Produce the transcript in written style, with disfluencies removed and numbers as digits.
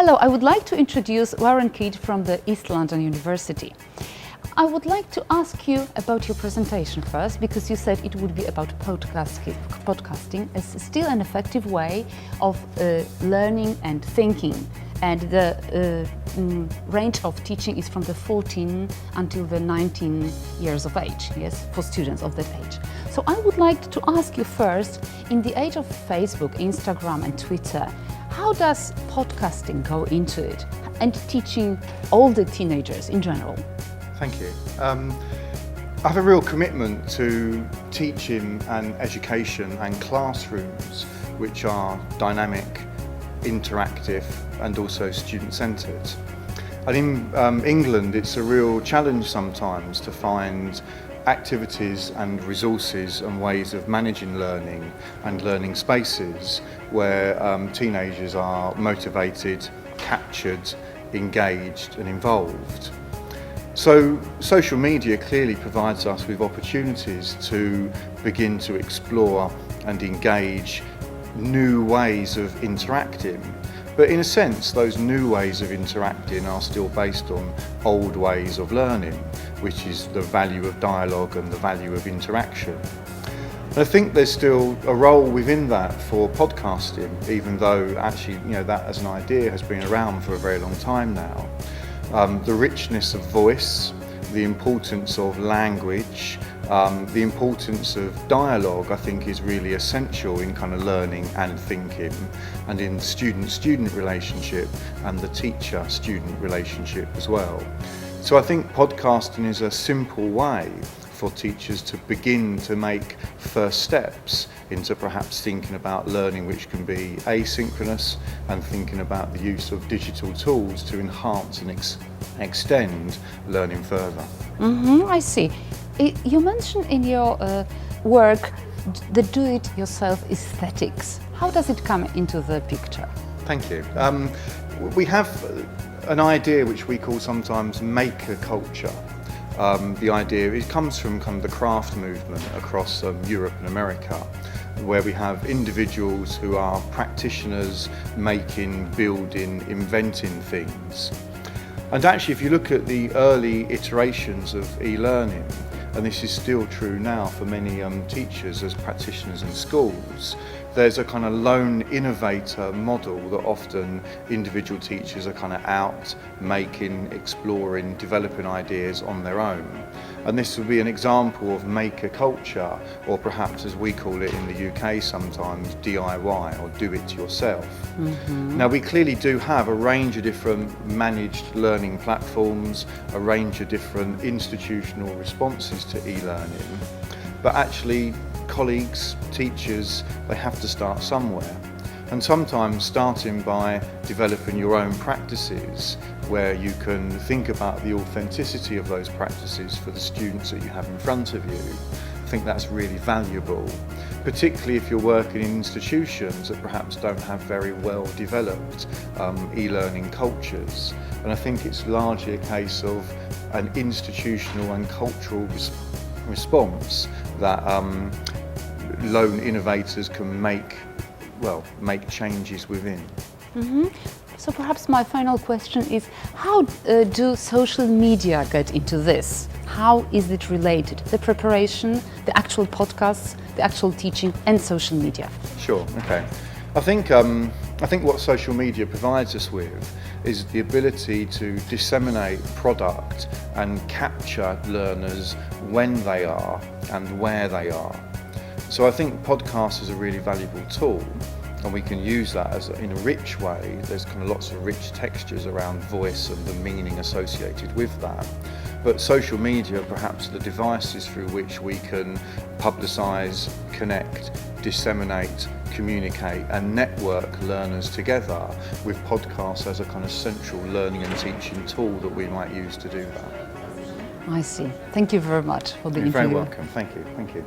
Hello, I would like to introduce Warren Kidd from the East London University. I would like to ask you about your presentation first, because you said it would be about podcasting as still an effective way of learning and thinking. And the range of teaching is from the 14 until the 19 years of age, yes, for students of that age. So I would like to ask you first, in the age of Facebook, Instagram and Twitter, how does podcasting go into it and teaching all the teenagers in general? Thank you. I have a real commitment to teaching and education and classrooms which are dynamic, interactive and also student-centred. And in England it's a real challenge sometimes to find activities and resources and ways of managing learning and learning spaces where teenagers are motivated, captured, engaged and involved. So social media clearly provides us with opportunities to begin to explore and engage new ways of interacting. But in a sense, those new ways of interacting are still based on old ways of learning, which is the value of dialogue and the value of interaction. And I think there's still a role within that for podcasting, even though actually, that as an idea has been around for a very long time now. The richness of voice, the importance of language, the importance of dialogue, I think is really essential in kind of learning and thinking, and in student-student relationship and the teacher-student relationship as well. So I think podcasting is a simple way for teachers to begin to make first steps into perhaps thinking about learning which can be asynchronous and thinking about the use of digital tools to enhance and extend learning further. I see. You mentioned in your work the do-it-yourself aesthetics. How does it come into the picture? Thank you. We have an idea which we call sometimes maker culture. The idea, it comes from kind of the craft movement across Europe and America, where we have individuals who are practitioners making, building, inventing things. And actually, if you look at the early iterations of e-learning, and this is still true now for many teachers as practitioners in schools, there's a kind of lone innovator model that often individual teachers are kind of out making, exploring, developing ideas on their own. And this would be an example of maker culture, or perhaps as we call it in the UK sometimes, DIY or do it yourself. Now we clearly do have a range of different managed learning platforms, a range of different institutional responses to e-learning, but actually colleagues, teachers, they have to start somewhere. And sometimes starting by developing your own practices where you can think about the authenticity of those practices for the students that you have in front of you. I think that's really valuable, particularly if you're working in institutions that perhaps don't have very well developed e-learning cultures. And I think it's largely a case of an institutional and cultural response that lone innovators can make changes within. So perhaps my final question is, how do social media get into this? How is it related? The preparation, the actual podcasts, the actual teaching and social media? Sure, okay. I think what social media provides us with is the ability to disseminate product and capture learners when they are and where they are. So I think podcast is a really valuable tool, and we can use that in a rich way. There's kind of lots of rich textures around voice and the meaning associated with that. But social media, perhaps the devices through which we can publicise, connect, disseminate, communicate and network learners together, with podcasts as a kind of central learning and teaching tool that we might use to do that. I see. Thank you very much for the interview. You're very welcome. Thank you.